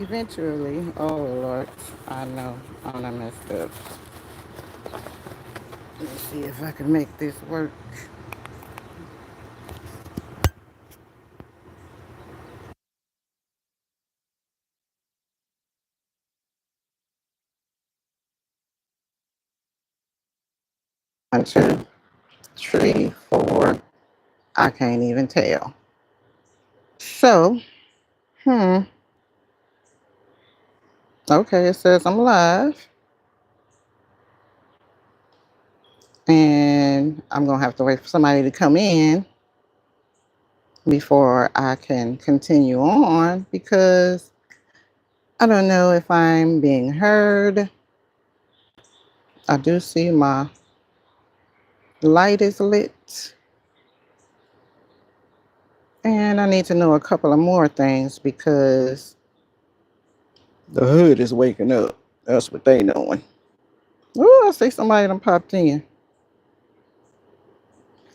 Eventually, oh Lord, I know I'm gonna messed up. Let me see if I can make this work. One, two, three, four. I can't even tell. So, hmm. Okay, it says I'm live, and I'm gonna have to wait for somebody to come in before I can continue on because I don't know if I'm being heard. I do see my light is lit. And I need to know a couple of more things because the hood is waking up. That's what they doing. Oh, I see somebody done popped in.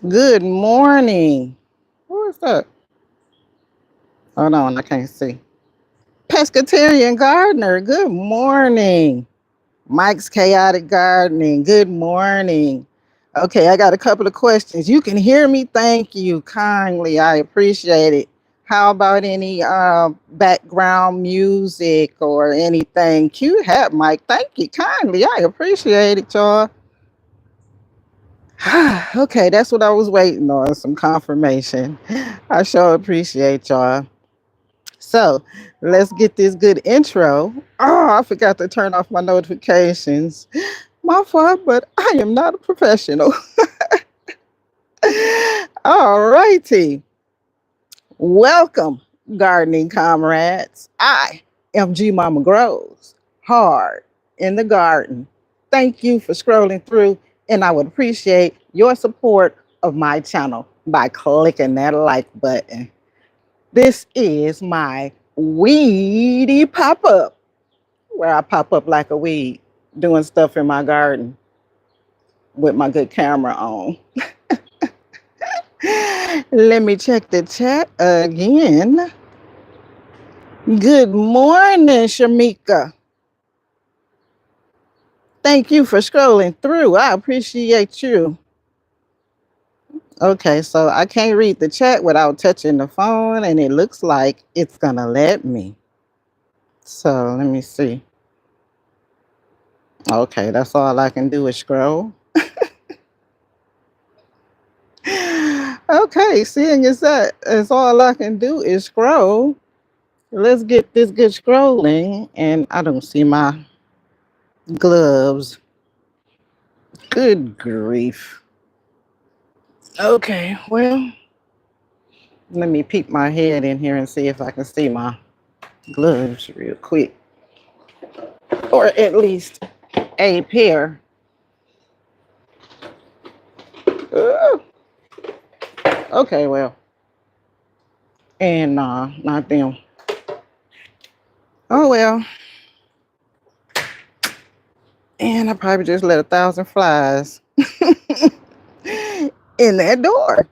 Good morning. Who is that? Hold on, I can't see. Pescatarian Gardener, good morning. Mike's Chaotic Gardening, good morning. Okay, I got a couple of questions. You can hear me? Thank you kindly. I appreciate it. How about any background music or anything? Cue hat, Mike. Thank you kindly. I appreciate it, y'all. Okay, that's what I was waiting on, some confirmation. I sure appreciate y'all. So let's get this good intro. Oh, I forgot to turn off my notifications. My fault, but I am not a professional. All righty. Welcome, gardening comrades. I am GMama Growz Hard in the Garden. Thank you for scrolling through, and I would appreciate your support of my channel by clicking that like button. This is my weedy pop-up, where I pop up like a weed, doing stuff in my garden with my good camera on. Let me check the chat again. Good morning, Shamika. Thank you for scrolling through. I appreciate you. Okay, so I can't read the chat without touching the phone, and it looks like it's gonna let me. So let me see. Okay, that's all I can do is scroll. Okay, seeing as that is all I can do is scroll. Let's get this good scrolling, and I don't see my gloves. Good grief. Okay, well, let me peek my head in here and see if I can see my gloves real quick. Or at least a pair. Uh, okay, well. And not them. Oh well. And I probably just let 1,000 flies in that door.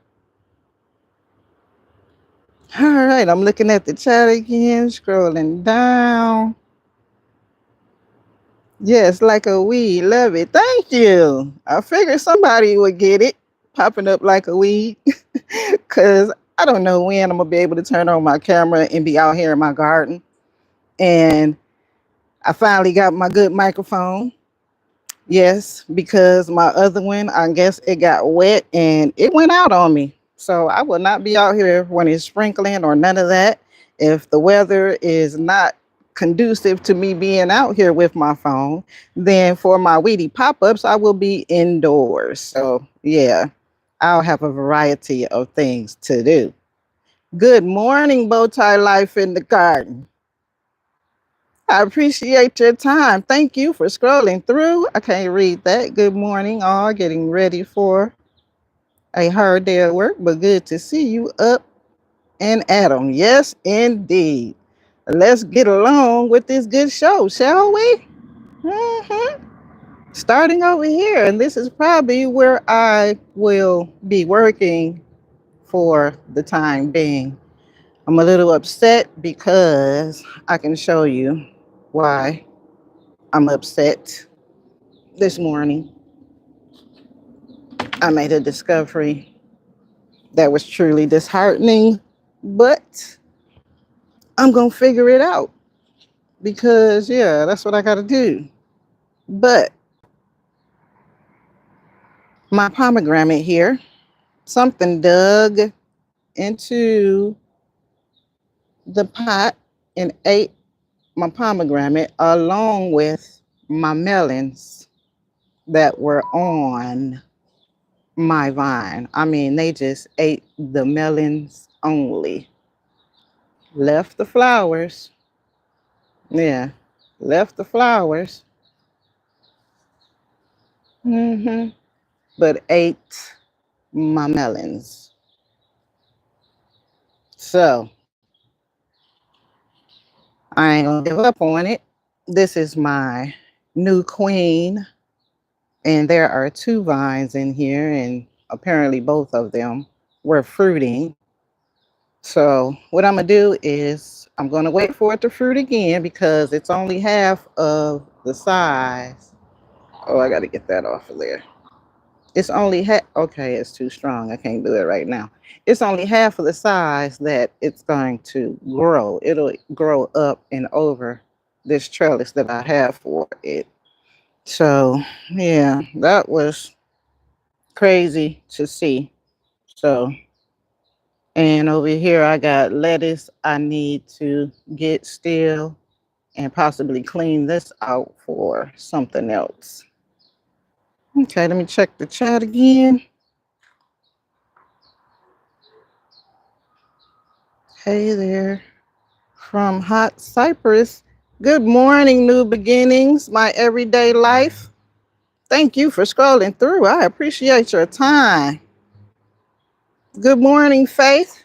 All right, I'm looking at the chat again, scrolling down. Yes, like a weed. Love it. Thank you. I figured somebody would get it popping up like a weed because I don't know when I'm going to be able to turn on my camera and be out here in my garden. And I finally got my good microphone. Yes, because my other one, I guess it got wet and it went out on me. So I will not be out here when it's sprinkling or none of that. If the weather is not conducive to me being out here with my phone, then for my weedy pop-ups, I will be indoors. So yeah, I'll have a variety of things to do. Good morning, Bowtie Life in the Garden. I appreciate your time. Thank you for scrolling through. I can't read that. Good morning, all. Getting ready for a hard day at work, but good to see you up and at 'em. Yes, indeed. Let's get along with this good show, shall we? hmm Starting over here, and this is probably where I will be working for the time being. I'm a little upset because I can show you why I'm upset. This morning, I made a discovery that was truly disheartening, but I'm going to figure it out because, yeah, that's what I got to do. But my pomegranate here, something dug into the pot and ate my pomegranate along with my melons that were on my vine. I mean, they just ate the melons only, left the flowers. Yeah, left the flowers. hmm But ate my melons. So I ain't gonna give up on it. This is my new queen, and there are two vines in here, and apparently both of them were fruiting. So what I'm gonna do is I'm gonna wait for it to fruit again because it's only half of the size. Oh, I gotta get that off of there. It's only okay, it's too strong. I can't do it right now. It's only half of the size that it's going to grow. It'll grow up and over this trellis that I have for it. So, yeah, that was crazy to see. So, and over here I got lettuce I need to get still and possibly clean this out for something else. Okay, let me check the chat again. Hey there. From Hot Cyprus. Good morning, New Beginnings, my everyday life. Thank you for scrolling through. I appreciate your time. Good morning, Faith.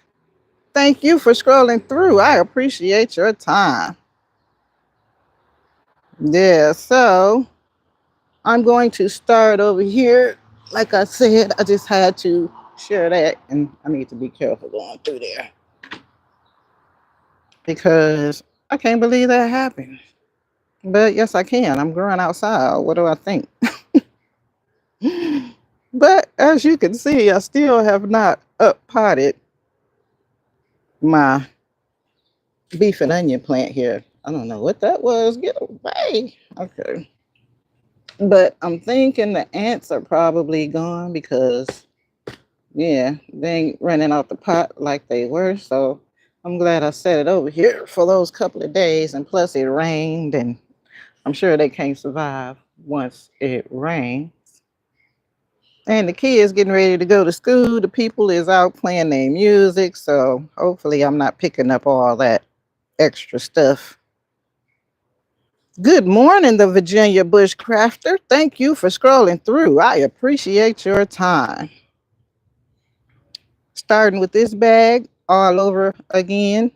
Thank you for scrolling through. I appreciate your time. Yeah, so I'm going to start over here. Like I said, I just had to share that, and I need to be careful going through there because I can't believe that happened. But yes, I can. I'm growing outside. What do I think? But as you can see, I still have not up potted my beef and onion plant here. I don't know what that was. Get away. Okay. But I'm thinking the ants are probably gone because, yeah, they ain't running out the pot like they were. So I'm glad I set it over here for those couple of days. And plus, it rained, and I'm sure they can't survive once it rains. And the kids getting ready to go to school. The people is out playing their music. So hopefully I'm not picking up all that extra stuff. Good morning, the Virginia Bushcrafter. Thank you for scrolling through. I appreciate your time. Starting with this bag all over again.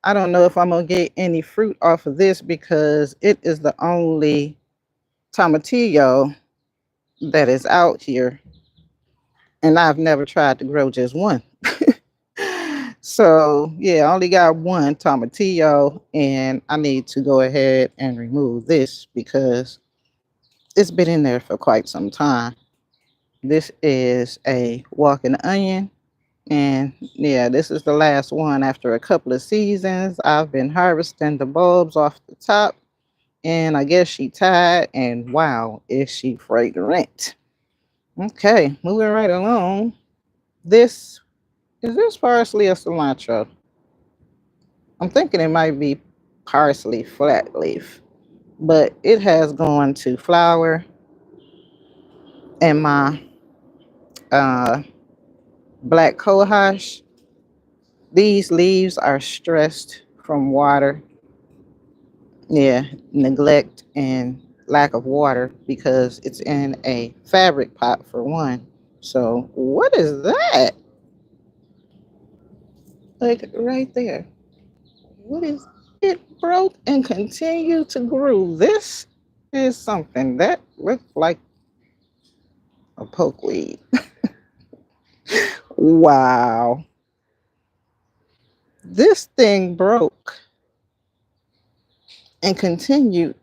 I don't know if I'm going to get any fruit off of this because it is the only tomatillo that is out here. And I've never tried to grow just one. So yeah, I only got one tomatillo, and I need to go ahead and remove this because it's been in there for quite some time. This is a walking onion, and yeah, this is the last one after a couple of seasons. I've been harvesting the bulbs off the top, and I guess she tied, and wow, is she fragrant. Okay, moving right along. This is this parsley or cilantro? I'm thinking it might be parsley flat leaf, but it has gone to flower, and my uh, black cohosh, these leaves are stressed from water. Yeah, neglect and lack of water because it's in a fabric pot for one. So what is that? Like right there. What is it broke and continue to grow? This is something that looks like a pokeweed. Wow. This thing broke and continued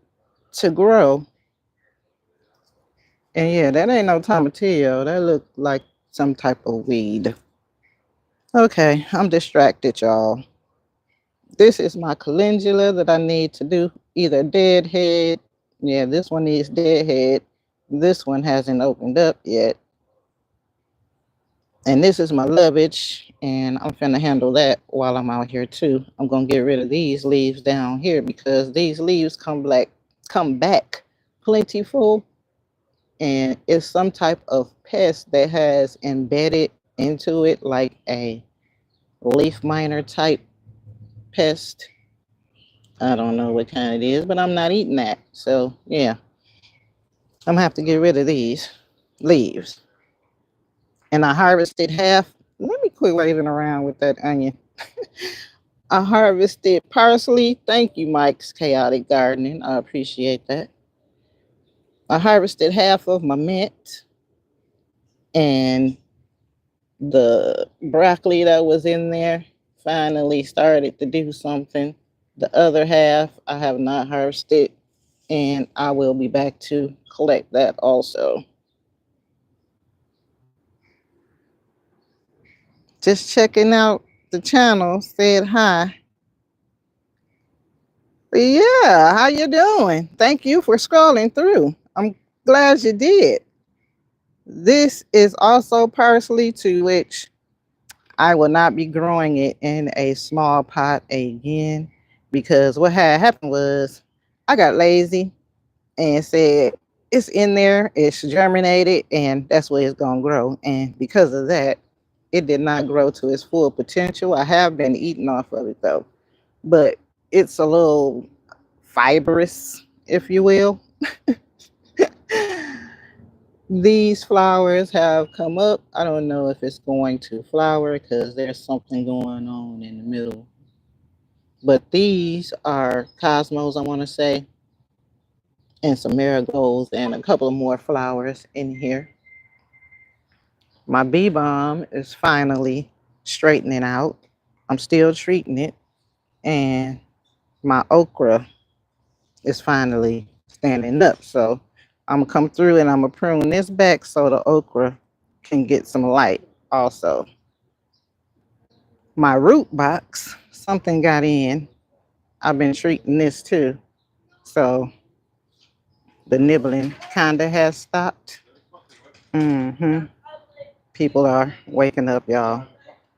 to grow. And yeah, that ain't no tomatillo. That looked like some type of weed. Okay, I'm distracted, y'all. This is my calendula that I need to do either deadhead. Yeah, this one needs deadhead. This one hasn't opened up yet. And this is my lovage, and I'm finna handle that while I'm out here too. I'm gonna get rid of these leaves down here because these leaves come back plentiful, and it's some type of pest that has embedded into it, like a leaf miner type pest. I don't know what kind it is, but I'm not eating that. So yeah, I'm gonna have to get rid of these leaves. And I harvested half. Let me quit waving around with that onion. I harvested parsley. Thank you, Mike's Chaotic Gardening. I appreciate that. I harvested half of my mint, and the broccoli that was in there finally started to do something. The other half I have not harvested, and I will be back to collect that also. Just checking out the channel, said hi. Yeah, how you doing? Thank you for scrolling through. I'm glad you did. This is also parsley, to which I will not be growing it in a small pot again, because what had happened was I got lazy and said it's in there, it's germinated, and that's where it's gonna grow. And because of that, it did not grow to its full potential. I have been eating off of it though, but it's a little fibrous, if you will. These flowers have come up. I don't know if it's going to flower because there's something going on in the middle. But these are cosmos, I want to say, and some marigolds and a couple of more flowers in here. My bee balm is finally straightening out. I'm still treating it. And my okra is finally standing up. So I'm gonna come through and I'm gonna prune this back so the okra can get some light also. My root box, something got in. I've been treating this too. So the nibbling kinda has stopped. Mm-hmm. People are waking up, y'all.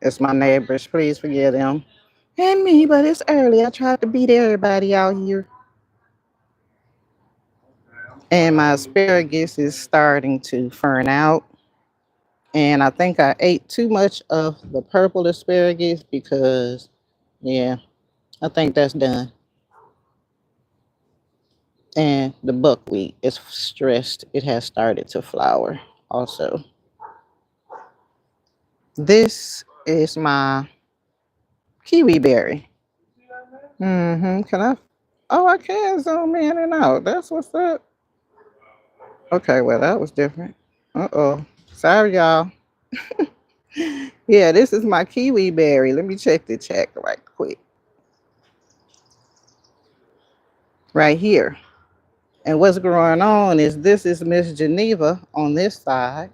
It's my neighbors. Please forgive them. And me, but it's early. I tried to beat everybody out here. And my asparagus is starting to fern out. And I think I ate too much of the purple asparagus because, yeah, I think that's done. And the buckwheat is stressed. It has started to flower also. This is my kiwi berry. Can I? Oh, I can zoom in and out. That's what's up. Okay, well, that was different. Uh-oh. Sorry, y'all. Yeah, this is my kiwi berry. Let me check the chat right quick. Right here. And what's going on is this is Miss Geneva on this side.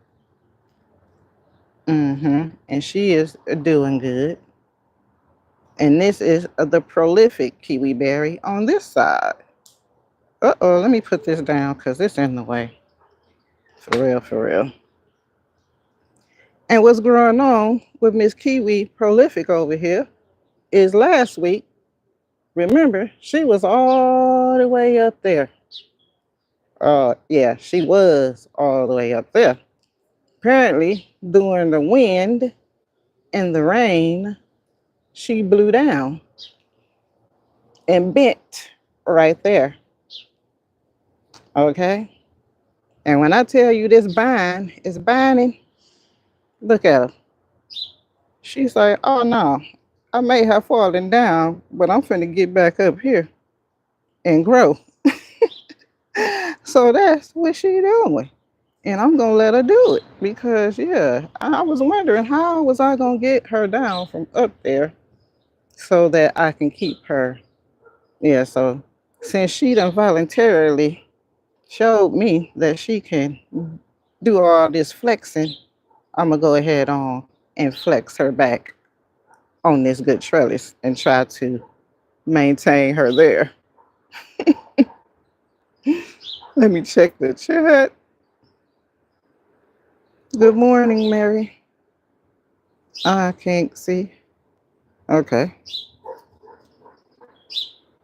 And she is doing good. And this is the prolific kiwi berry on this side. Uh-oh, let me put this down because it's in the way. For real, for real. And what's going on with Miss Kiwi Prolific over here is last week, remember, she was all the way up there. Yeah, she was all the way up there. Apparently, during the wind and the rain, she blew down and bent right there. Okay? And when I tell you this vine is binding, look at her. She's like, oh no, I may have fallen down, but I'm finna get back up here and grow. So that's what she doing. And I'm gonna let her do it because yeah, I was wondering how was I gonna get her down from up there so that I can keep her. Yeah, so since she done voluntarily showed me that she can do all this flexing, I'm gonna go ahead on and flex her back on this good trellis and try to maintain her there. Let me check the chat. Good morning, Mary. I can't see. Okay.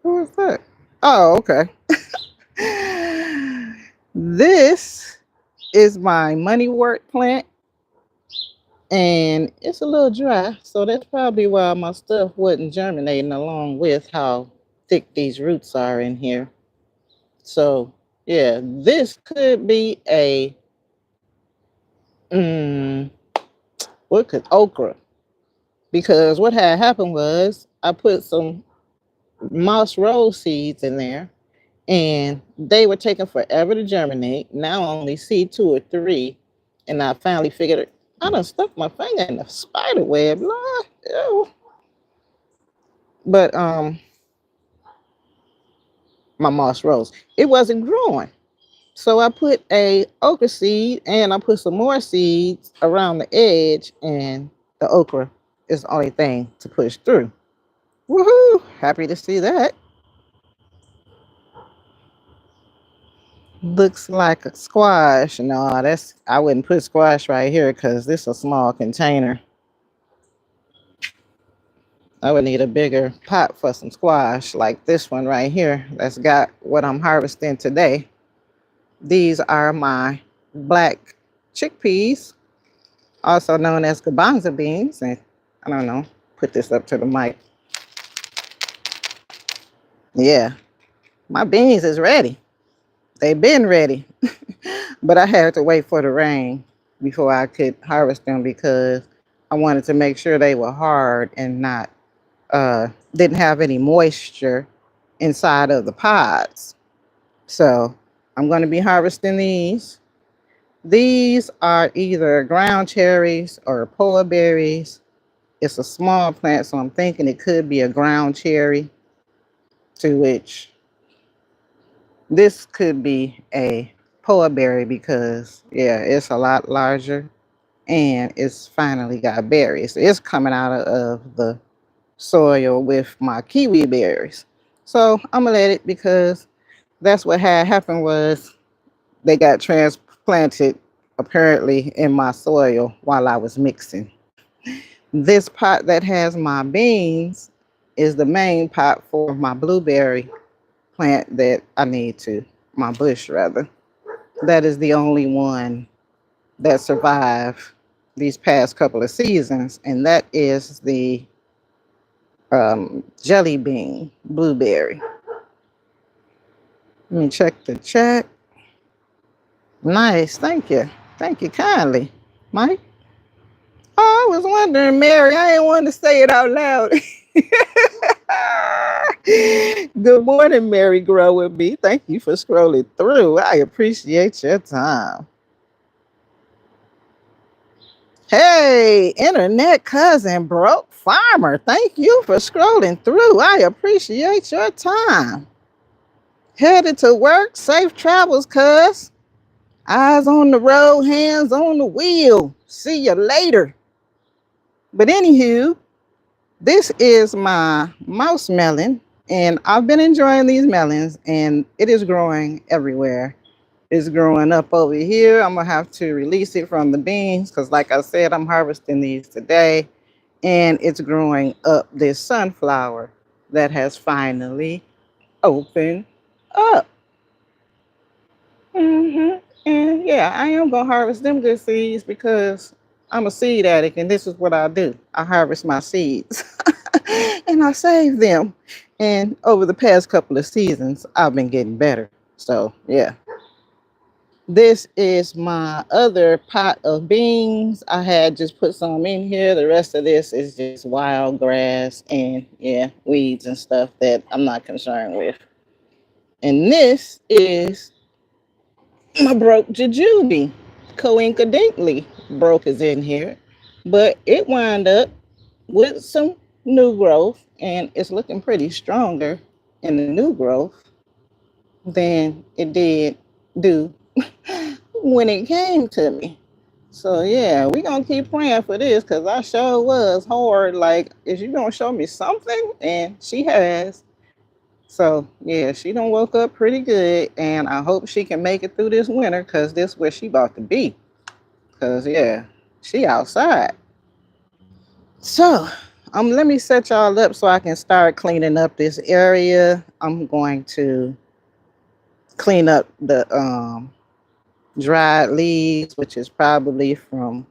Who is that? Oh, okay. This is my moneywort plant, and it's a little dry, so that's probably why my stuff wasn't germinating along with how thick these roots are in here. So yeah, this could be a mm, what could okra, because what had happened was I put some moss rose seeds in there and they were taking forever to germinate. Now I only see 2 or 3, and I finally figured I done stuck my finger in the spider web. Lord, ew. But my moss rose, it wasn't growing. So I put a okra seed and I put some more seeds around the edge, and the okra is the only thing to push through. Woohoo! Happy to see that. Looks like a squash. No, that's I wouldn't put squash right here because this is a small container. I would need a bigger pot for some squash like this one right here that's got what I'm harvesting today. These are my black chickpeas, also known as garbanzo beans. And I don't know, put this up to the mic. Yeah, my beans is ready. They've been ready, but I had to wait for the rain before I could harvest them because I wanted to make sure they were hard and not didn't have any moisture inside of the pods. So I'm going to be harvesting these. These are either ground cherries or poa berries. It's a small plant, so I'm thinking it could be a ground cherry, to which this could be a poa berry because, yeah, it's a lot larger and it's finally got berries. It's coming out of the soil with my kiwi berries. So I'm gonna let it because that's what had happened was they got transplanted apparently in my soil while I was mixing. This pot that has my beans is the main pot for my blueberry plant that I need to, my bush rather. That is the only one that survived these past couple of seasons, and that is the jelly bean blueberry. Let me check the chat. Nice, thank you. Thank you kindly, Mike. Oh, I was wondering, Mary, I didn't want to say it out loud. Good morning, Mary Grow with me. Thank you for scrolling through. I appreciate your time. Hey, internet cousin, broke farmer. Thank you for scrolling through. I appreciate your time. Headed to work. Safe travels, cuz. Eyes on the road, hands on the wheel. See you later. But anywho, this is my mouse melon, and I've been enjoying these melons, and it is growing everywhere. It's growing up over here. I'm gonna have to release it from the beans because, like I said, I'm harvesting these today, and it's growing up this sunflower that has finally opened up. And yeah, I am gonna harvest them good seeds because I'm a seed addict, and this is what I do. I harvest my seeds and I save them. And over the past couple of seasons, I've been getting better. So yeah. This is my other pot of beans. I had just put some in here. The rest of this is just wild grass and yeah, weeds and stuff that I'm not concerned with. And this is my broke jujube. Coincidentally, broke is in here, but it wound up with some new growth, and it's looking pretty stronger in the new growth than it did do when it came to me. So yeah, we gonna keep praying for this because I sure was hard. Like, is you gonna show me something? And she has. So yeah, she done woke up pretty good, and I hope she can make it through this winter because this where she about to be. Cause yeah, she outside. So let me set y'all up so I can start cleaning up this area. I'm going to clean up the dried leaves, which is probably from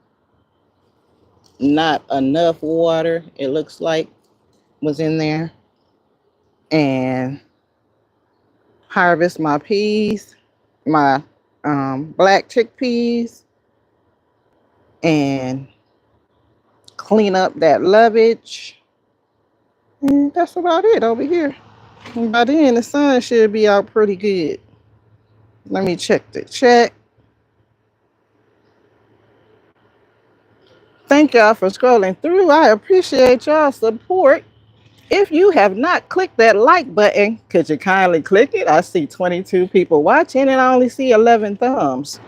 not enough water, it looks like was in there, and harvest my peas, my black chickpeas, and clean up that lovage. And that's about it over here. And by then, the sun should be out pretty good. Let me check the chat. Thank y'all for scrolling through. I appreciate y'all support. If you have not clicked that like button, could you kindly click it? I see 22 people watching and I only see 11 thumbs.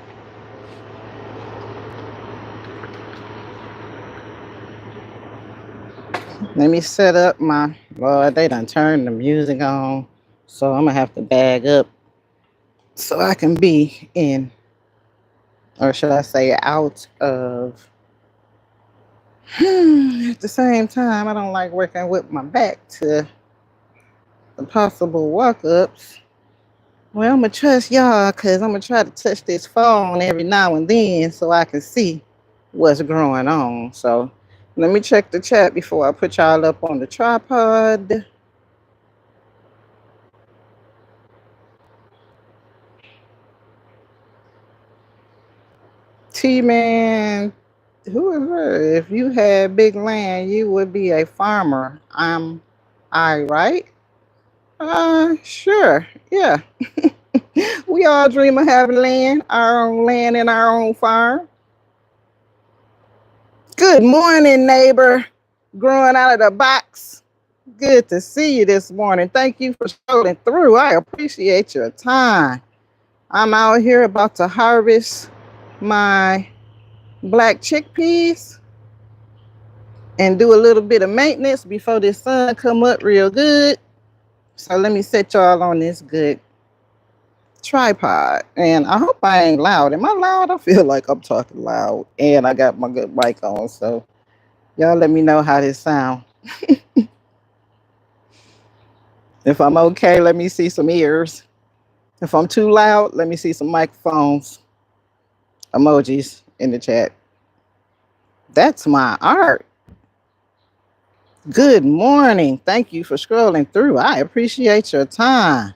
Let me set up my, Lord, they done turned the music on. So I'm gonna have to bag up so I can be in, or should I say out of. At the same time, I don't like working with my back to the possible walk-ups. Well, I'm gonna trust y'all because I'm gonna try to touch this phone every now and then so I can see what's going on. So let me check the chat before I put y'all up on the tripod. T-Man, who is her? If you had big land, you would be a farmer. I right? Sure. Yeah. We all dream of having land, our own land and our own farm. Good morning, neighbor. Growing out of the box. Good to see you this morning. Thank you for scrolling through. I appreciate your time. I'm out here about to harvest my black chickpeas and do a little bit of maintenance before the sun come up real good. So let me set y'all on this good tripod. And I hope I ain't loud. Am I loud? I feel like I'm talking loud. And I got my good mic on. So y'all let me know how this sound. If I'm okay, let me see some ears. If I'm too loud, let me see some microphones. Emojis in the chat. That's my art. Good morning. Thank you for scrolling through. I appreciate your time.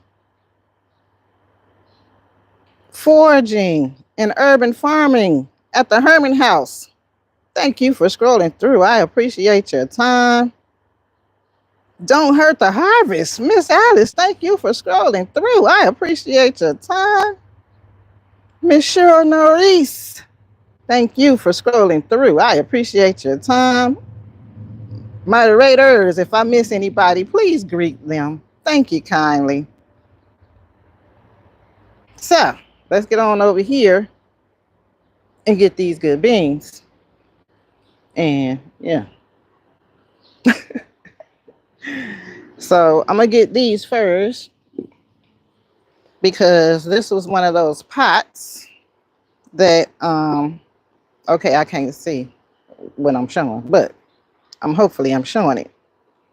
Foraging and urban farming at the Herman House. Thank you for scrolling through. I appreciate your time. Don't hurt the harvest. Miss Alice, thank you for scrolling through. I appreciate your time. Miss Cheryl Norris, thank you for scrolling through. I appreciate your time. Moderators, if I miss anybody, please greet them. Thank you kindly. So let's get on over here and get these good beans. And yeah. So I'm gonna get these first because this was one of those pots that okay, I can't see what I'm showing, but hopefully I'm showing it.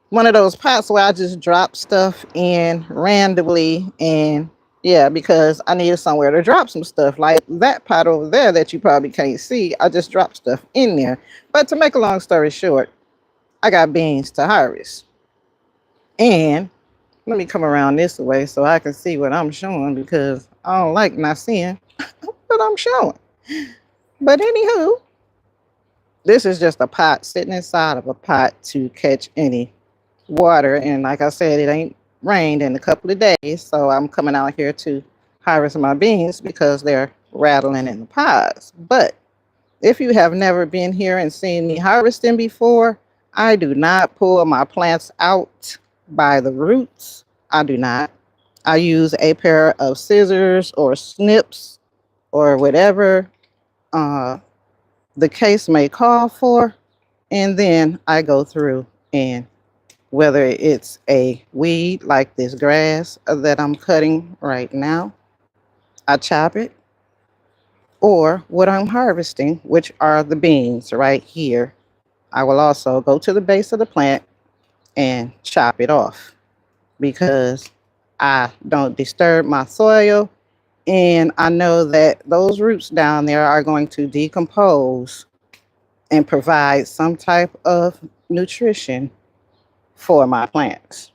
One of those pots where I just drop stuff in randomly, and yeah, because I needed somewhere to drop some stuff. Like that pot over there that you probably can't see, I just dropped stuff in there. But to make a long story short, I got beans to harvest. And let me come around this way so I can see what I'm showing because I don't like not seeing what I'm showing. But anywho, this is just a pot sitting inside of a pot to catch any water. And like I said, it ain't rained in a couple of days. So I'm coming out here to harvest my beans because they're rattling in the pods. But if you have never been here and seen me harvesting before, I do not pull my plants out by the roots. I do not. I use a pair of scissors or snips or whatever uh, the case may call for. And then I go through and whether it's a weed like this grass that I'm cutting right now, I chop it, or what I'm harvesting, which are the beans right here. I will also go to the base of the plant and chop it off because I don't disturb my soil. And I know that those roots down there are going to decompose and provide some type of nutrition for my plants.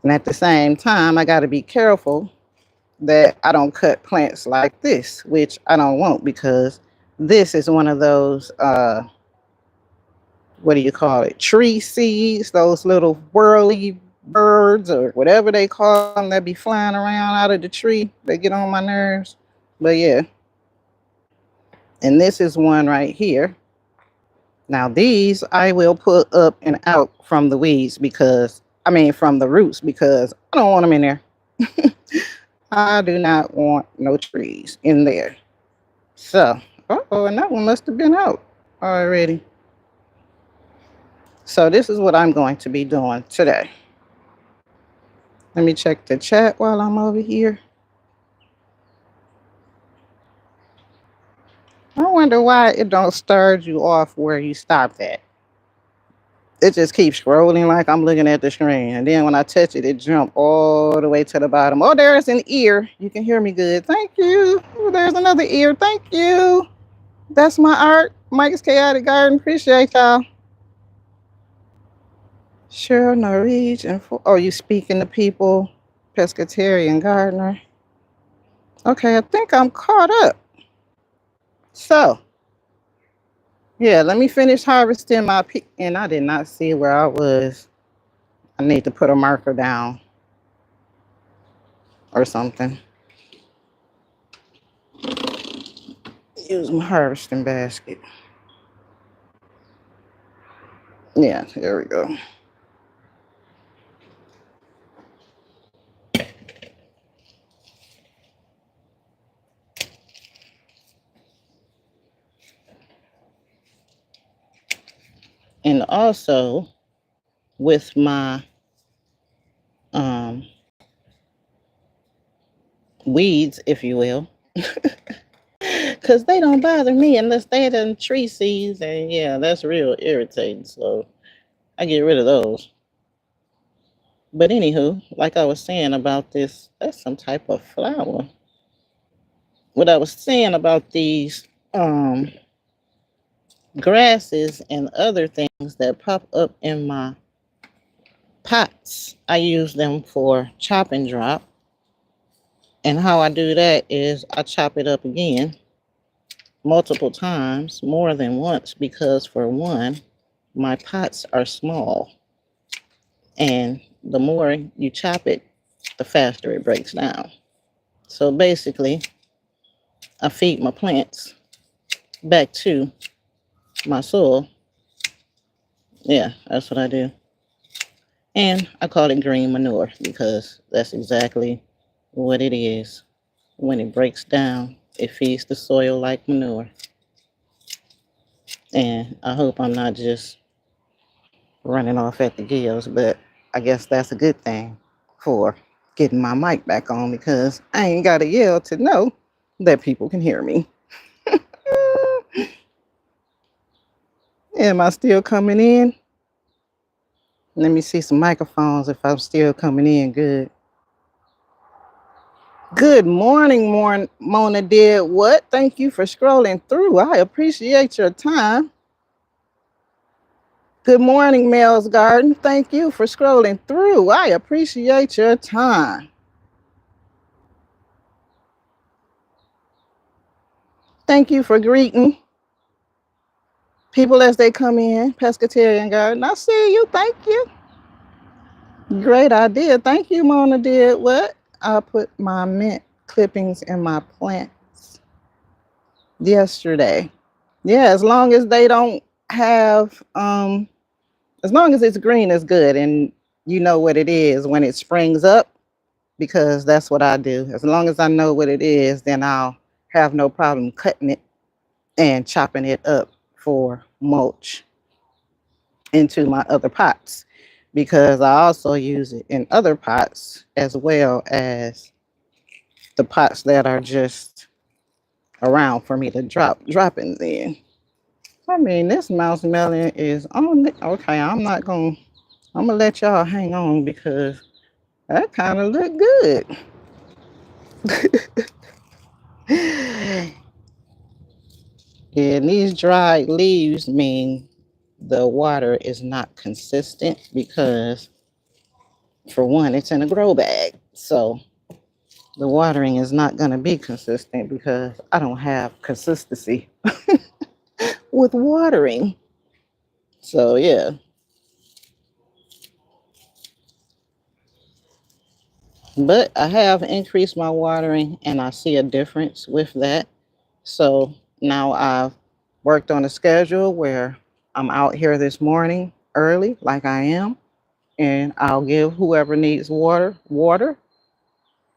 And at the same time, I got to be careful that I don't cut plants like this, which I don't want because this is one of those, what do you call it? Tree seeds, those little whirly birds or whatever they call them that be flying around out of the tree. They get on my nerves. But yeah, and this is one right here. Now these I will put up and out from the weeds because, from the roots because I don't want them in there. I do not want no trees in there. So, and that one must have been out already. So this is what I'm going to be doing today. Let me check the chat while I'm over here. I wonder why it don't start you off where you stopped at. It just keeps scrolling like I'm looking at the screen. And then when I touch it, it jump all the way to the bottom. Oh, there's an ear. You can hear me good. Thank you. Oh, there's another ear. Thank you. That's my art. Mike's Chaotic Garden. Appreciate y'all. Cheryl Norwegian. Oh, you speaking to people? Pescatarian gardener. Okay, I think I'm caught up. So, yeah, let me finish harvesting my and I did not see where I was. I need to put a marker down or something. Use my harvesting basket. Yeah, there we go. And also with my weeds, if you will, because they don't bother me unless they're in tree seeds, and yeah, that's real irritating. So I get rid of those. But anywho, like I was saying about this, that's some type of flower. What I was saying about these grasses and other things that pop up in my pots, I use them for chop and drop. And how I do that is I chop it up again multiple times, more than once, because for one, my pots are small. And the more you chop it, the faster it breaks down. So basically, I feed my plants back to my soil. Yeah, that's what I do. And I call it green manure because that's exactly what it is. When it breaks down, it feeds the soil like manure. And I hope I'm not just running off at the gills, but I guess that's a good thing for getting my mic back on because I ain't got to yell to know that people can hear me. Am I still coming in? Let me see some microphones if I'm still coming in good. Good morning, Mona did what? Thank you for scrolling through. I appreciate your time. Good morning, Mel's Garden. Thank you for scrolling through. I appreciate your time. Thank you for greeting people as they come in. Pescatarian Garden. I see you. Thank you. Great idea. Thank you, Mona did what? I put my mint clippings in my plants yesterday. Yeah, as long as they don't have as long as it's green, it's good, and you know what it is when it springs up, because that's what I do. As long as I know what it is, then I'll have no problem cutting it and chopping it up for mulch into my other pots, because I also use it in other pots as well as the pots that are just around for me to drop droppings in. I mean, this mouse melon is on it. Okay, I'm gonna let y'all hang on because that kind of look good. And these dried leaves mean the water is not consistent because, for one, it's in a grow bag. So the watering is not going to be consistent because I don't have consistency with watering. So, yeah. But I have increased my watering and I see a difference with that. So now I've worked on a schedule where I'm out here this morning early, like I am, and I'll give whoever needs water, water.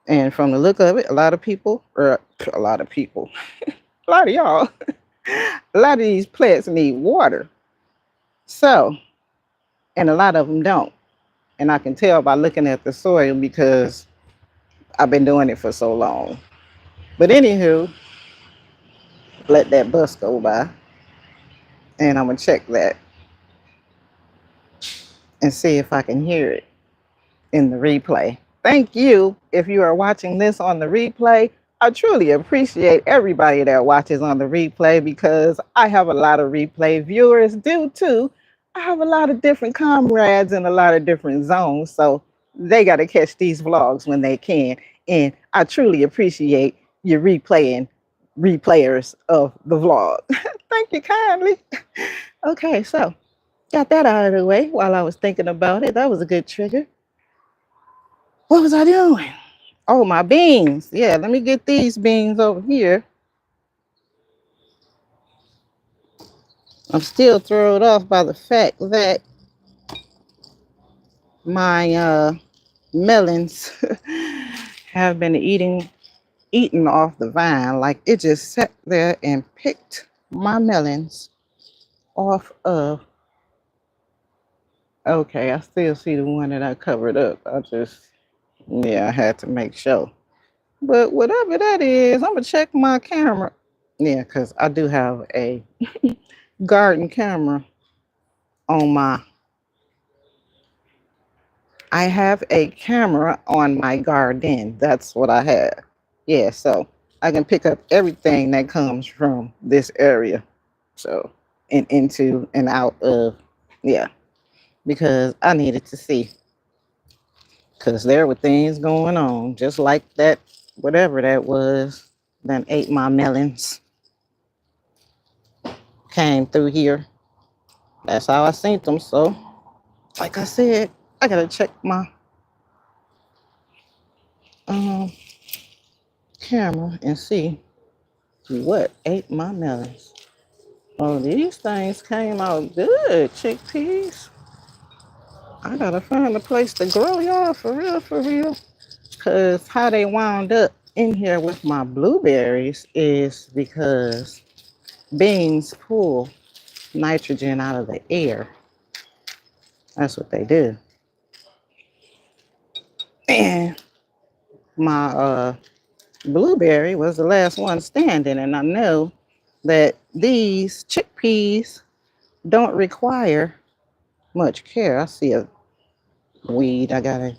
And from the look of it, a lot of people, or a lot of people, a lot of y'all, a lot of these plants need water. So, and a lot of them don't. And I can tell by looking at the soil because I've been doing it for so long. But anywho, let that bus go by and I'm gonna check that and see if I can hear it in the replay. Thank you if you are watching this on the replay. I truly appreciate everybody that watches on the replay because I have a lot of replay viewers due to I have a lot of different comrades in a lot of different zones. So they got to catch these vlogs when they can. And I truly appreciate you replayers of the vlog. Thank you kindly. Okay, so got that out of the way while I was thinking about it. That was a good trigger. What was I doing? Oh, my beans. Yeah, let me get these beans over here. I'm still thrown off by the fact that my melons have been eaten off the vine. Like it just sat there and picked my melons off of. Okay, I still see the one that I covered up. Yeah, I had to make sure. But whatever that is, I'm gonna check my camera. Yeah, because I do have a garden camera on my I have a camera on my garden. That's what I have. Yeah, so I can pick up everything that comes from this area. So, and into and out of, yeah, because I needed to see. Because there were things going on, just like that, whatever that was, that ate my melons, came through here. That's how I seen them. So, like I said, I gotta check my um camera and see what ate my melons. Oh, these things came out good, chickpeas. I gotta find a place to grow y'all for real, for real. Cause how they wound up in here with my blueberries is because beans pull nitrogen out of the air. That's what they do. And my blueberry was the last one standing, and I know that these chickpeas don't require much care. I see a weed. I gotta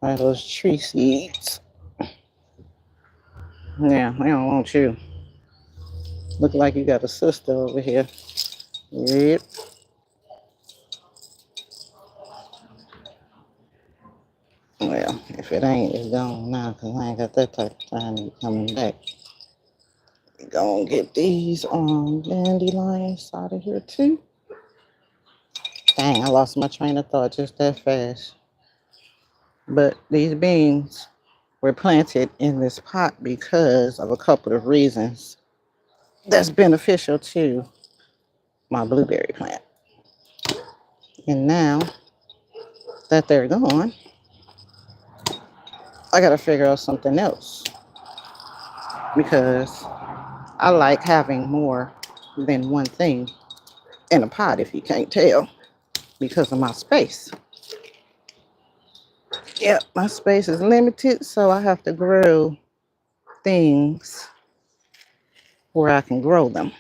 buy those tree seeds. Yeah, I don't want you. Look like you got a sister over here. Yep. Well, if it ain't, it's gone now because I ain't got that type of time to be coming back. Gonna get these dandelions out of here too. Dang, I lost my train of thought just that fast. But these beans were planted in this pot because of a couple of reasons that's beneficial to my blueberry plant. And now that they're gone, I gotta figure out something else because I like having more than one thing in a pot, if you can't tell, because of my space. Yep, my space is limited, so I have to grow things where I can grow them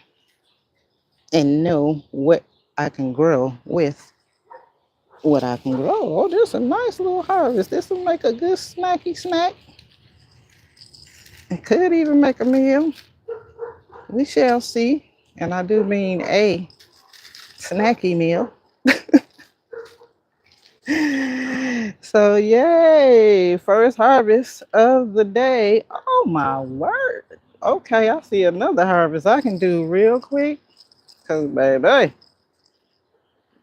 and know what I can grow with what I can grow. Oh, this is a nice little harvest. This will make a good snacky snack. It could even make a meal. We shall see. And I do mean a snacky meal. So, yay. First harvest of the day. Oh, my word. Okay, I see another harvest I can do real quick. Because, baby,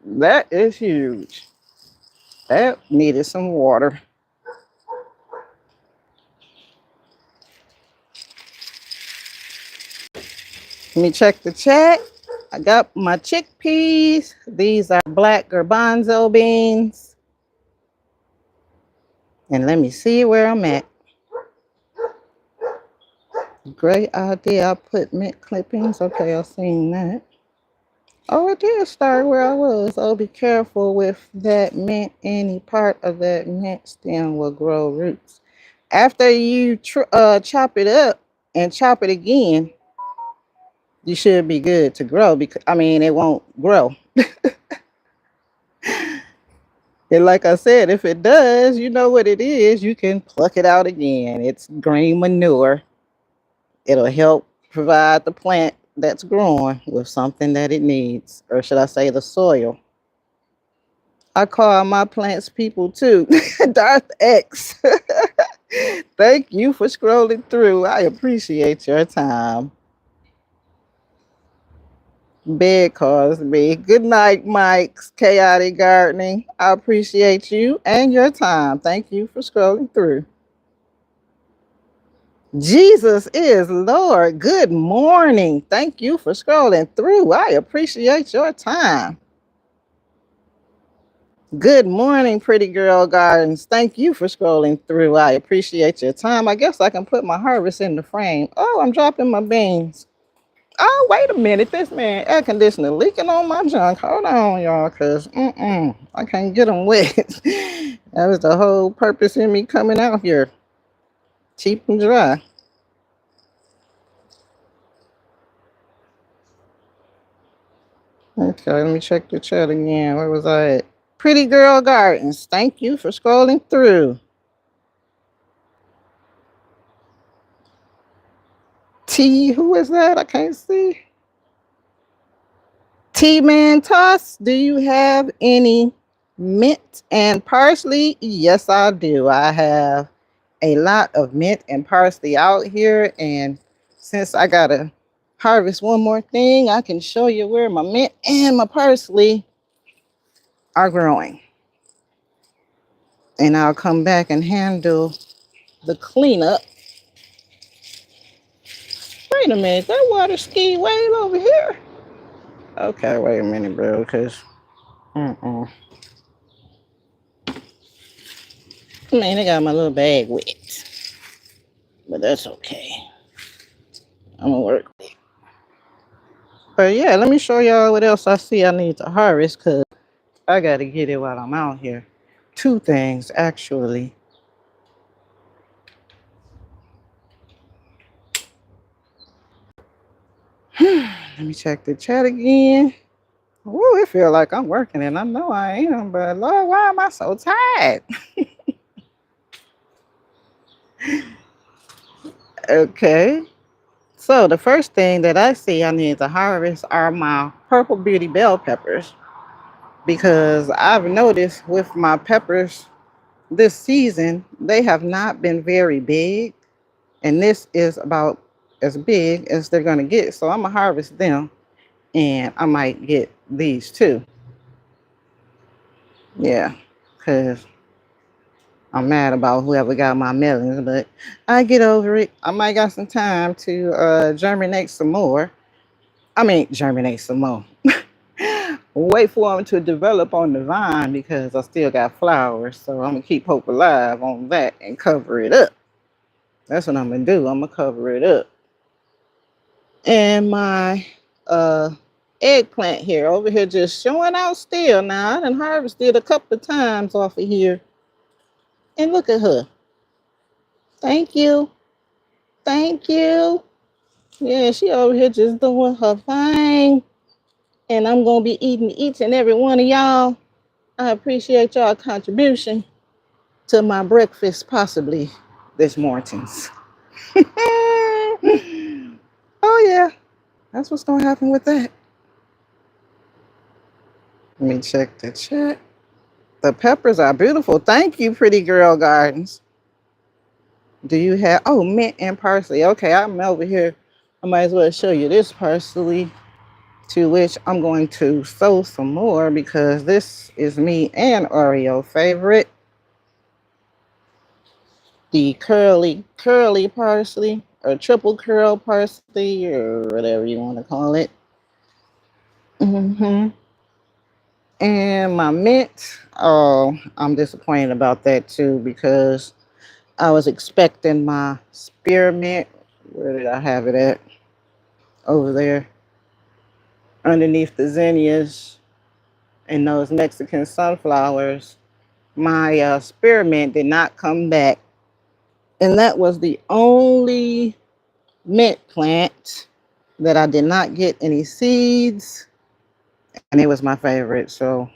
that is huge. That needed some water. Let me check the chat. I got my chickpeas. These are black garbanzo beans. And let me see where I'm at. Great idea. I put mint clippings. Okay, I've seen that. Oh, it did start where I was. Oh, be careful with that mint. Any part of that mint stem will grow roots. After you chop it up and chop it again, you should be good to grow because, I mean, it won't grow. And like I said, if it does, you know what it is. You can pluck it out again. It's green manure. It'll help provide the plant that's growing with something that it needs. Or should I say the soil? I call my plants people too. Darth X. Thank you for scrolling through. I appreciate your time. Bed calls me. Good night, Mike's Chaotic Gardening. I appreciate you and your time. Thank you for scrolling through. Jesus is Lord. Good morning. Thank you for scrolling through. I appreciate your time. Good morning, Pretty Girl Gardens. Thank you for scrolling through. I appreciate your time. I guess I can put my harvest in the frame. Oh, I'm dropping my beans. Oh, wait a minute. This man air conditioner leaking on my junk. Hold on, y'all, because I can't get them wet. That was the whole purpose in me coming out here. Cheap and dry. Okay, let me check the chat again. Where was I at? Pretty Girl Gardens. Thank you for scrolling through. T, who is that? I can't see. T-Man Toss, do you have any mint and parsley? Yes, I do. I have a lot of mint and parsley out here. And since I got to harvest one more thing, I can show you where my mint and my parsley are growing. And I'll come back and handle the cleanup. Wait a minute, that water ski way over here. Okay, wait a minute, bro, because I mean, I got my little bag wet, but that's okay. I'm gonna work with it. But yeah, let me show y'all what else I see I need to harvest, because I got to get it while I'm out here. Two things, actually. Let me check the chat again. Ooh, it feels like I'm working, and I know I am, but Lord, why am I so tired? Okay. So the first thing that I see I need to harvest are my purple beauty bell peppers, because I've noticed with my peppers this season, they have not been very big, and this is about as big as they're going to get. So I'm going to harvest them, and I might get these too. Yeah, because I'm mad about whoever got my melons, but I get over it. I might got some time to germinate some more. I mean, germinate some more. Wait for them to develop on the vine because I still got flowers. So I'm gonna keep hope alive on that and cover it up. That's what I'm gonna do. I'm gonna cover it up. And my uh eggplant here over here just showing out still now. I done harvested a couple of times off of here. And look at her. Thank you. Thank you. Yeah, she over here just doing her thing. And I'm gonna be eating each and every one of y'all. I appreciate y'all contribution to my breakfast possibly this morning's. Oh yeah, that's what's gonna happen with that. Let me check the chat. The peppers are beautiful. Thank you, Pretty Girl Gardens. Do you have, oh, mint and parsley. Okay, I'm over here. I might as well show you this parsley, to which I'm going to sow some more because this is me and Oreo favorite. The curly parsley or triple curl parsley or whatever you want to call it. And my mint, oh, I'm disappointed about that too because I was expecting my spearmint. Where did I have it at? Over there, underneath the zinnias and those Mexican sunflowers. My spearmint did not come back, and that was the only mint plant that I did not get any seeds, and it was my favorite, so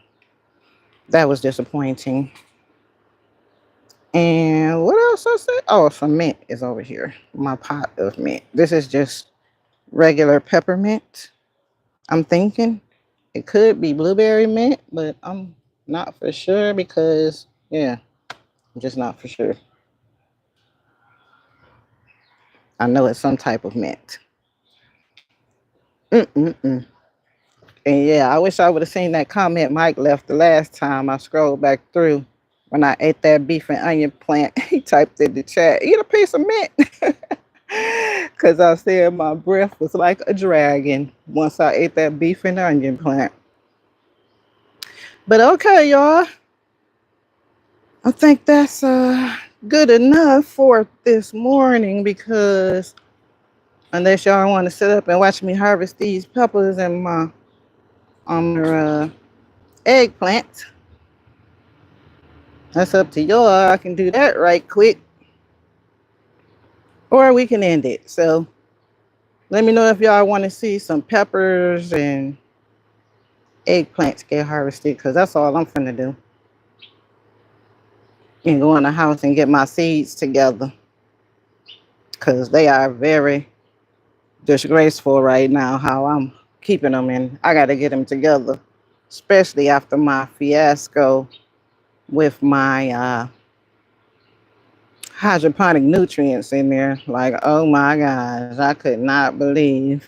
that was disappointing. And what else I said? Oh, some mint is over here. My pot of mint. This is just regular peppermint. I'm thinking it could be blueberry mint, but I'm not for sure because, yeah, I'm just not for sure. I know it's some type of mint. Mm-mm-mm. And yeah, I wish I would have seen that comment Mike left the last time I scrolled back through. When I ate that beef and onion plant, he typed in the chat, eat a piece of mint. Because I said my breath was like a dragon once I ate that beef and onion plant. But okay, y'all. I think that's good enough for this morning because unless y'all want to sit up and watch me harvest these peppers and my eggplant, that's up to y'all. I can do that right quick. Or we can end it. So let me know if y'all want to see some peppers and eggplants get harvested because that's all I'm finna do. And go in the house and get my seeds together because they are very disgraceful right now how I'm keeping them, and I got to get them together, especially after my fiasco with my hydroponic nutrients in there. Like, oh my gosh, I could not believe.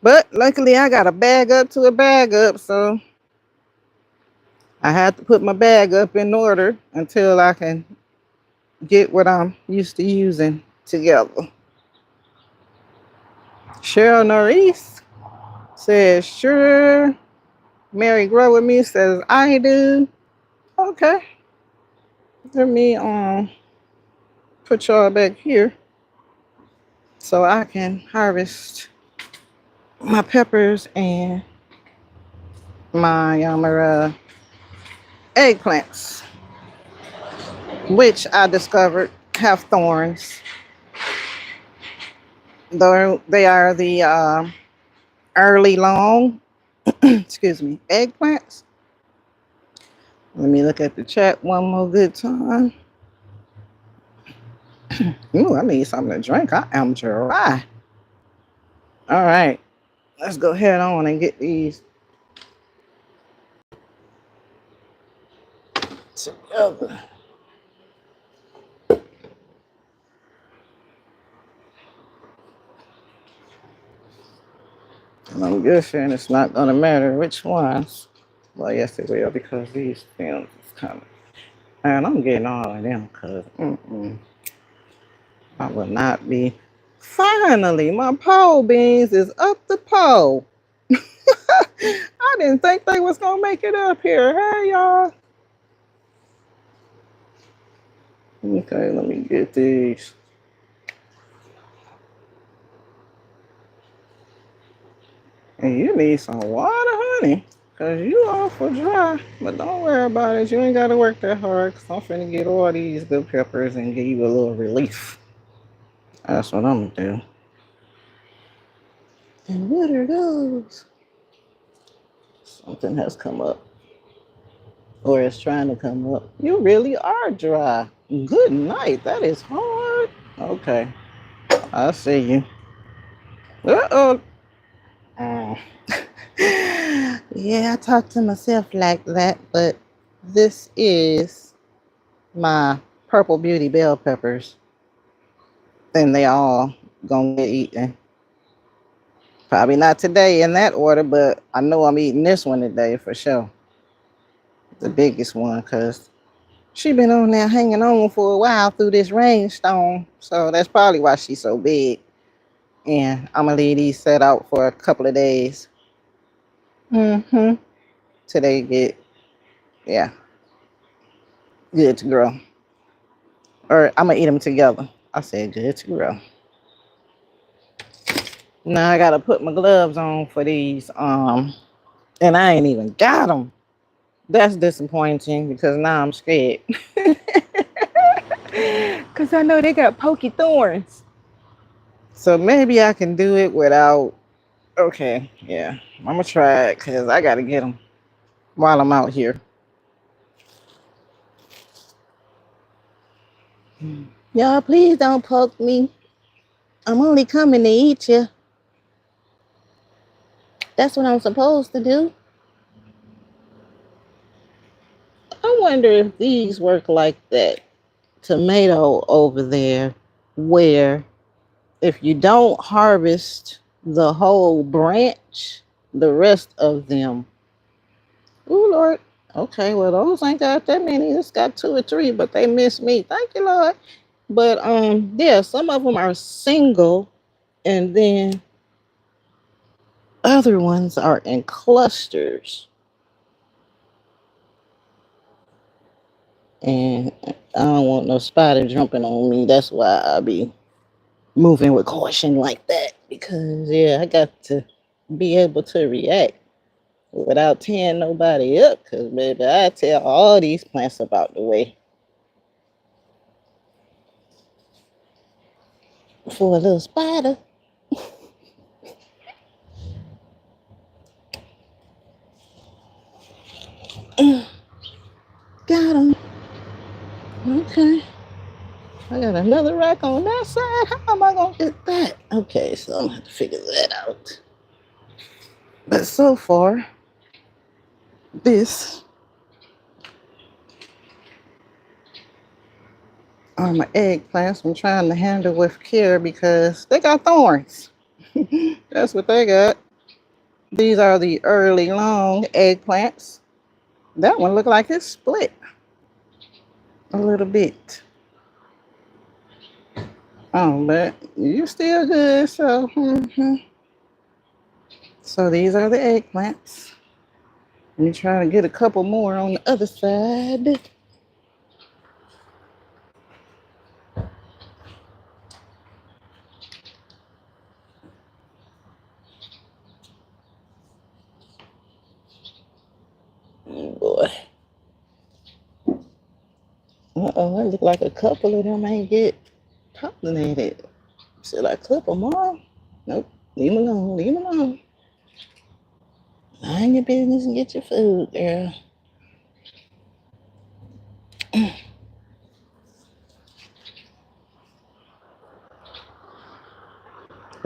But luckily I got a bag up to a bag up, so I had to put my bag up in order until I can get what I'm used to using together. Cheryl Norris says, sure. Mary Grow with me says, I do. Okay. Let me put y'all back here so I can harvest my peppers and my eggplants, which I discovered have thorns. Though they are the early long, excuse me, eggplants. Let me look at the chat one more good time. Ooh, I need something to drink. I am dry. All right, let's go ahead on and get these together. And I'm guessing it's not gonna matter which ones. Well, yes it will because these films is coming. And I'm getting all of them because I will not be. Finally, my pole beans is up the pole. I I didn't think they was gonna make it up here. Hey y'all. Okay, let me get these. And you need some water, honey. Cause you awful dry. But don't worry about it. You ain't gotta work that hard. Cause I'm finna get all these good peppers and give you a little relief. That's what I'm gonna do. And what are those? Something has come up. Or it's trying to come up. You really are dry. Good night. That is hard. Okay. I see you. Uh-oh. Oh. Yeah, I talk to myself like that, but this is my purple beauty bell peppers. And they all gonna get eaten. Probably not today in that order, but I know I'm eating this one today for sure. The biggest one, because she been on there hanging on for a while through this rainstorm. So that's probably why she's so big. And I'm gonna leave these set out for a couple of days. Till they get, yeah, good to grow. Or I'm gonna eat them together. I said good to grow. Now I gotta put my gloves on for these. And I ain't even got them. That's disappointing because now I'm scared. Because I know they got pokey thorns. So maybe I can do it without. Okay, yeah. I'm going to try it because I got to get them while I'm out here. Y'all, please don't poke me. I'm only coming to eat you. That's what I'm supposed to do. I wonder if these work like that tomato over there, where if you don't harvest the whole branch, the rest of them. Oh Lord. Okay, well those ain't got that many. It's got 2 or 3, but they miss me. Thank you, Lord. But yeah, some of them are single, and then other ones are in clusters. And I don't want no spider jumping on me. That's why I be moving with caution like that. Because yeah, I got to be able to react without tearing nobody up. Because baby, I tell all these plants about the way. For a little spider. Got him. Okay. I got another rack on that side. How am I going to get that? Okay, so I'm going to have to figure that out. But so far, this are my eggplants. I'm trying to handle with care because they got thorns. That's what they got. These are the early long eggplants. That one looked like it's split a little bit. Oh, but you still good. So, so these are the eggplants. Let me try to get a couple more on the other side. Oh boy. Uh-oh, it look like a couple of them ain't get pollinated. Should I clip them all? Nope. Leave them alone. Leave them alone. Mind your business and get your food, girl.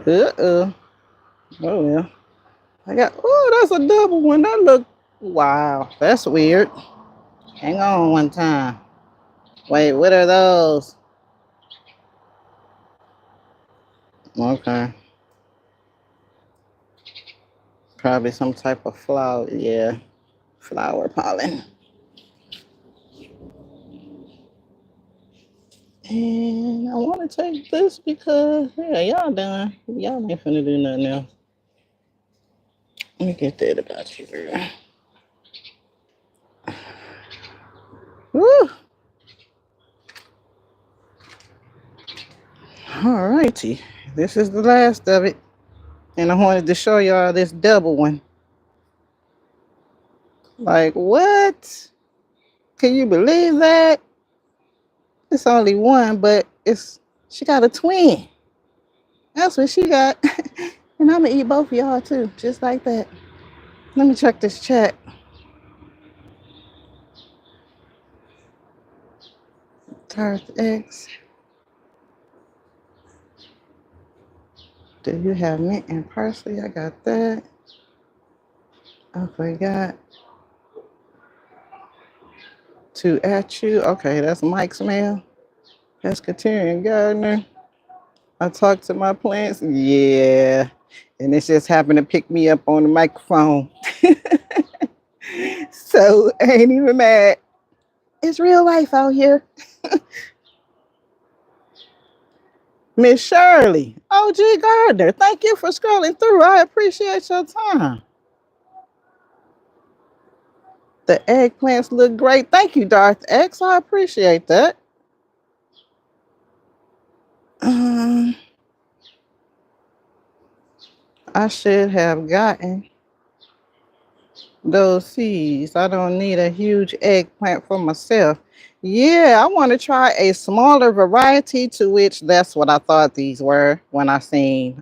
Uh-oh. Oh, well. Oh, that's a double one. That look, wow. That's weird. Hang on one time. Wait, what are those? Okay. Probably some type of flower. Yeah. Flower pollen. And I want to take this because, yeah, y'all done. Y'all ain't finna do nothing else. Let me get that about here. Woo! All righty. This is the last of it. And I wanted to show y'all this double one. Like, what? Can you believe that? It's only one, but she got a twin. That's what she got. And I'm gonna eat both of y'all too, just like that. Let me check this chat. Tart eggs. Do you have mint and parsley? I got that. I forgot to at you. Okay, that's Mike's mail. Pescatarian gardener. I talked to my plants. Yeah. And it just happened to pick me up on the microphone. So I ain't even mad. It's real life out here. Miss Shirley, OG Gardner, thank you for scrolling through. I appreciate your time. The eggplants look great. Thank you, Darth X. I appreciate that. I should have gotten those seeds. I don't need a huge eggplant for myself. Yeah, I want to try a smaller variety, to which that's what I thought these were when I seen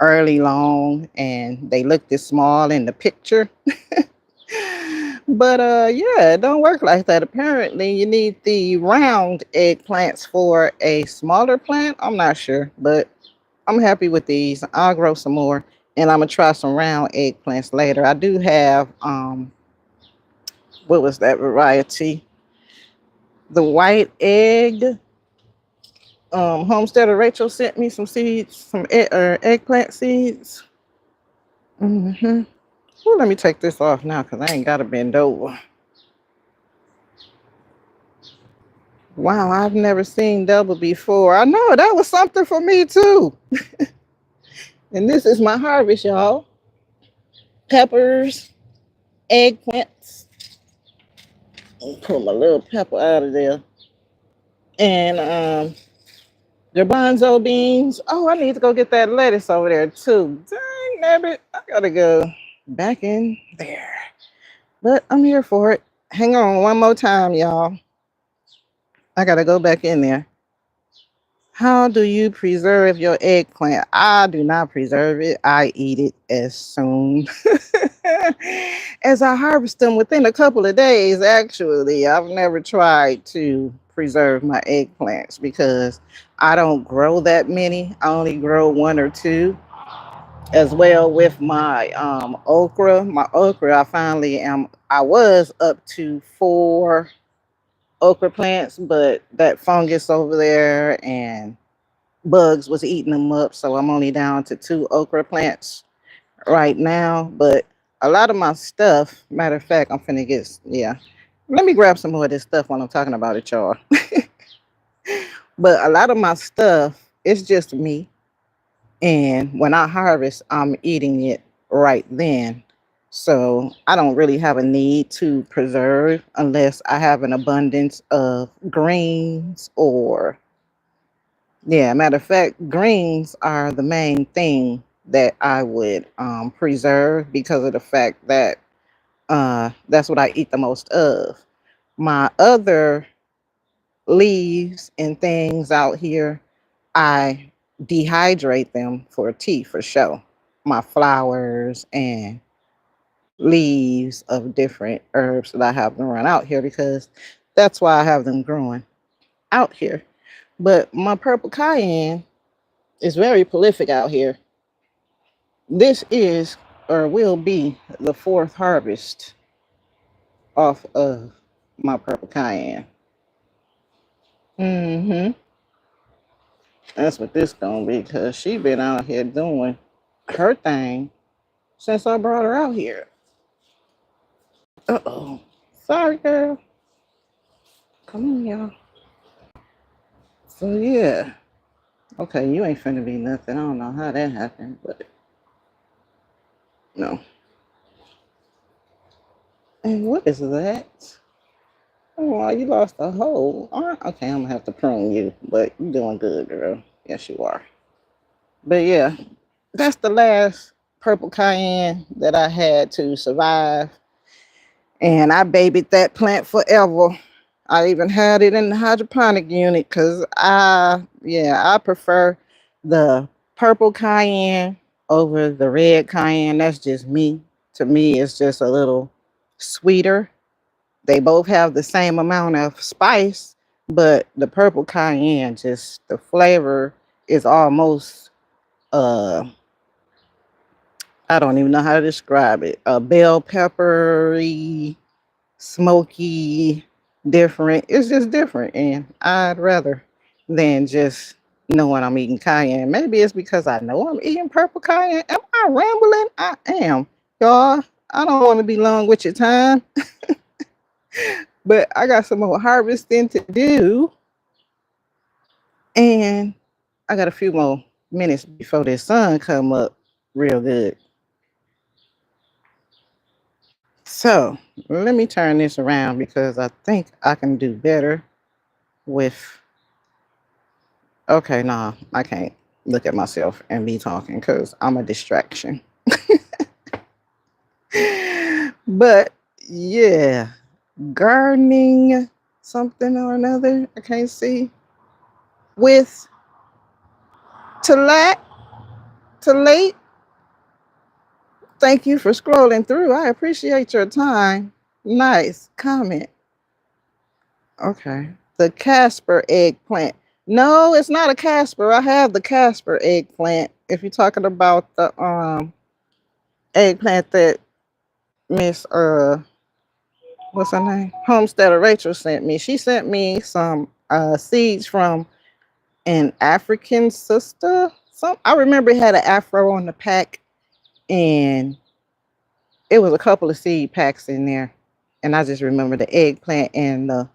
early long, and they looked this small in the picture. But yeah, it don't work like that. Apparently you need the round eggplants for a smaller plant. I'm not sure, but I'm happy with these. I'll grow some more, and I'm gonna try some round eggplants later. I do have what was that variety? The white egg. Homesteader Rachel sent me some seeds, some eggplant seeds. Well, let me take this off now because I ain't got to bend over. Wow, I've never seen double before. I know that was something for me too. And this is my harvest, y'all. Peppers, eggplants. Pull my little pepper out of there. And garbanzo beans. Oh, I need to go get that lettuce over there too. Dang, nabbit. I gotta go back in there. But I'm here for it. Hang on one more time, y'all. I gotta go back in there. How do you preserve your eggplant? I do not preserve it. I eat it as soon as I harvest them within a couple of days. Actually, I've never tried to preserve my eggplants because I don't grow that many. I only grow one or two. As well with my okra. My okra, I was up to 4 okra plants, but that fungus over there and bugs was eating them up. So I'm only down to 2 okra plants right now. But a lot of my stuff, matter of fact, I'm finna get, yeah. Let me grab some more of this stuff while I'm talking about it, y'all. But a lot of my stuff, it's just me. And when I harvest, I'm eating it right then. So I don't really have a need to preserve unless I have an abundance of greens or, yeah, matter of fact, greens are the main thing that I would preserve because of the fact that that's what I eat the most of. My other leaves and things out here, I dehydrate them for tea for sure. My flowers and leaves of different herbs that I have them run out here because that's why I have them growing out here. But my purple cayenne is very prolific out here. This is or will be the 4th harvest off of my purple cayenne. That's what this gonna be because she been out here doing her thing since I brought her out here. Uh-oh. Sorry, girl. Come on, y'all. So, yeah. Okay, you ain't finna be nothing. I don't know how that happened, but No. And what is that? Oh, you lost a hole. Okay, I'm gonna have to prune you, but you're doing good, girl. Yes, you are. But yeah, that's the last purple cayenne that I had to survive. And I babied that plant forever. I even had it in the hydroponic unit because I prefer the purple cayenne over the red cayenne. That's just me. To me, it's just a little sweeter. They both have the same amount of spice, but the purple cayenne, just the flavor is almost uh I don't even know how to describe it. A bell peppery, smoky, different. It's just different, and I'd rather than just knowing I'm eating cayenne. Maybe it's because I know I'm eating purple cayenne. Am I rambling? I am, y'all. I don't want to be long with your time, but I got some more harvesting to do, and I got a few more minutes before the sun come up real good. So let me turn this around because I think I can do better with. Okay, nah, I can't look at myself and be talking because I'm a distraction. But yeah, gardening something or another, I can't see. With Talat, Talate, thank you for scrolling through. I appreciate your time. Nice comment. Okay. The Casper eggplant. No, it's not a Casper. I have the Casper eggplant. If you're talking about the eggplant that Miss what's her name? Homesteader Rachel sent me. She sent me some seeds from an African sister. Some I remember it had an afro on the pack and it was a couple of seed packs in there. And I just remember the eggplant and the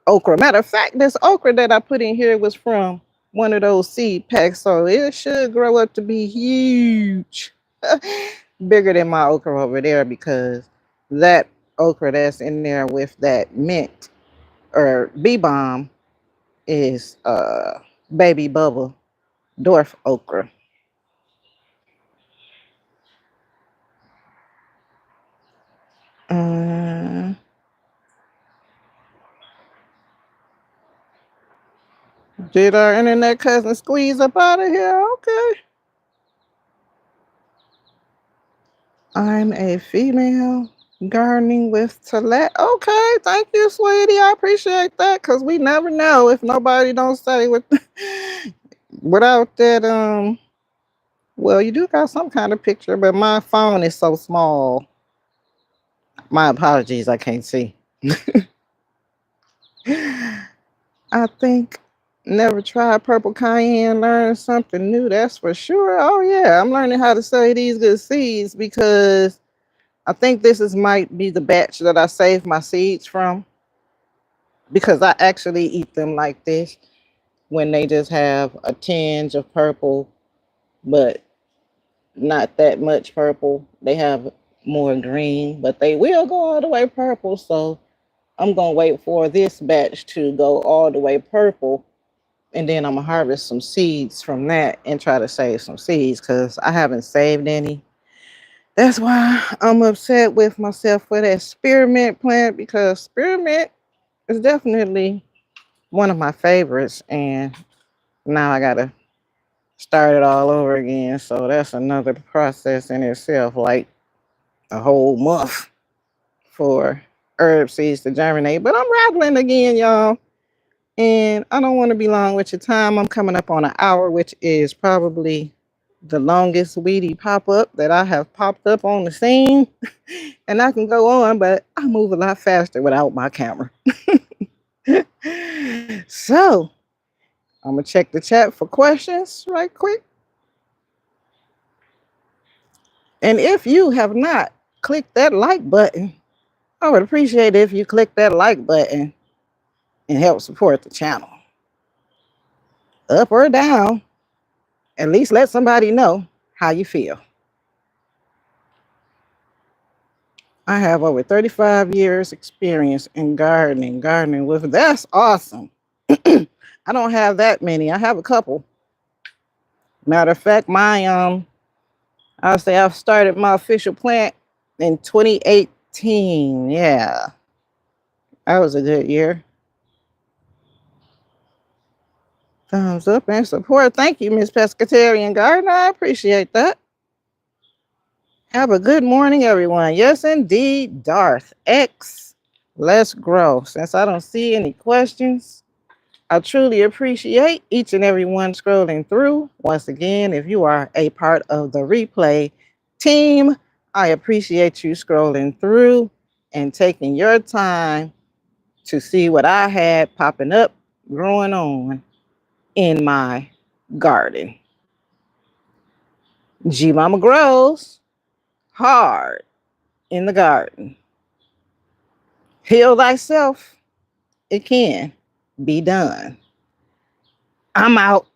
okra. Matter of fact, this okra that I put in here was from one of those seed packs, so it should grow up to be huge, bigger than my okra over there because that okra that's in there with that mint or bee balm is baby bubble dwarf okra. Uh, did our internet cousin squeeze up out of here? Okay. I'm a female gardening with Talet. Okay, thank you, sweetie. I appreciate that because we never know if nobody don't say with without that. Well, you do got some kind of picture, but my phone is so small. My apologies, I can't see. I think never tried purple cayenne, learn something new. That's for sure. Oh yeah, I'm learning how to say these good seeds because I think this is might be the batch that I saved my seeds from because I actually eat them like this when they just have a tinge of purple, but not that much purple. They have more green, but they will go all the way purple. So I'm gonna wait for this batch to go all the way purple, and then I'm gonna harvest some seeds from that and try to save some seeds because I haven't saved any. That's why I'm upset with myself for that spearmint plant because spearmint is definitely one of my favorites, and now I gotta start it all over again. So that's another process in itself, like a whole month for herb seeds to germinate. But I'm rattling again, y'all, and I don't want to be long with your time. I'm coming up on an hour, which is probably the longest weedy pop up that I have popped up on the scene. And I can go on, but I move a lot faster without my camera. So I'm gonna check the chat for questions right quick. And if you have not clicked that like button, I would appreciate it if you click that like button and help support the channel. Up or down, at least let somebody know how you feel. I have over 35 years experience in gardening. That's awesome. I don't have that many. I have a couple. Matter of fact, I'll say I've started my official plant in 2018. Yeah, that was a good year. Thumbs up and support. Thank you, Miss Pescatarian Gardener. I appreciate that. Have a good morning, everyone. Yes, indeed, Darth X. Let's grow. Since I don't see any questions, I truly appreciate each and every one scrolling through. Once again, if you are a part of the replay team, I appreciate you scrolling through and taking your time to see what I had popping up, growing on in my garden. GMama Growz hard in the garden. Heal thyself, it can be done. I'm out.